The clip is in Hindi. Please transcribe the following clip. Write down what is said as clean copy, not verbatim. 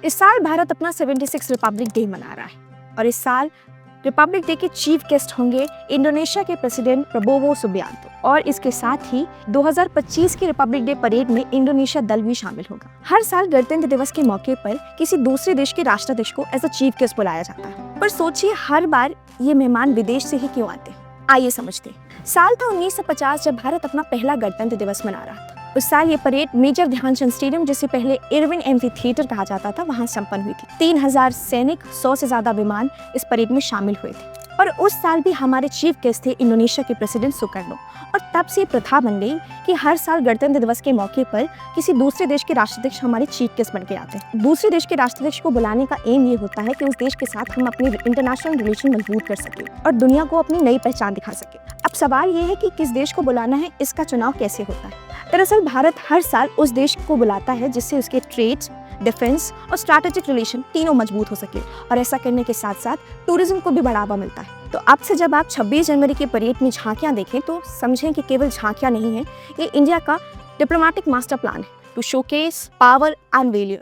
इस साल भारत अपना 76 रिपब्लिक डे मना रहा है और इस साल रिपब्लिक डे के चीफ गेस्ट होंगे इंडोनेशिया के प्रेसिडेंट प्रबोवो सुबियांतो और इसके साथ ही 2025 की रिपब्लिक डे परेड में इंडोनेशिया दल भी शामिल होगा। हर साल गणतंत्र दिवस के मौके पर किसी दूसरे देश के राष्ट्राध्यक्ष को एज अ चीफ गेस्ट बुलाया जाता है, पर सोचिए हर बार ये मेहमान विदेश से ही क्यों आते हैं। आइए समझते हैं। साल था 1950 जब भारत अपना पहला गणतंत्र दिवस मना रहा था। उस साल ये परेड मेजर ध्यानचंद स्टेडियम, जिसे पहले इरविन एम्फी थिएटर कहा जाता था, वहां संपन्न हुई थी। 3000 सैनिक, 100 से ज्यादा विमान इस परेड में शामिल हुए थे और उस साल भी हमारे चीफ गेस्ट थे इंडोनेशिया के प्रेसिडेंट सुकर्नो। और तब से प्रथा बन गई कि हर साल गणतंत्र दिवस के मौके पर किसी दूसरे देश के राष्ट्राध्यक्ष हमारे चीफ गेस्ट बन के आते हैं। दूसरे देश के राष्ट्राध्यक्ष को बुलाने का एम ये होता है कि उस देश के साथ हम अपनी इंटरनेशनल रिलेशन मजबूत कर सके और दुनिया को अपनी नई पहचान दिखा सके। अब सवाल ये है कि किस देश को बुलाना है, इसका चुनाव कैसे होता है। दरअसल भारत हर साल उस देश को बुलाता है जिससे उसके ट्रेड, डिफेंस और स्ट्रैटेजिक रिलेशन तीनों मजबूत हो सके और ऐसा करने के साथ साथ टूरिज्म को भी बढ़ावा मिलता है। तो अब से जब आप 26 जनवरी के परेड में झांकियां देखें तो समझें कि केवल झांकियां नहीं है, ये इंडिया का डिप्लोमेटिक मास्टर प्लान है to showcase power and value.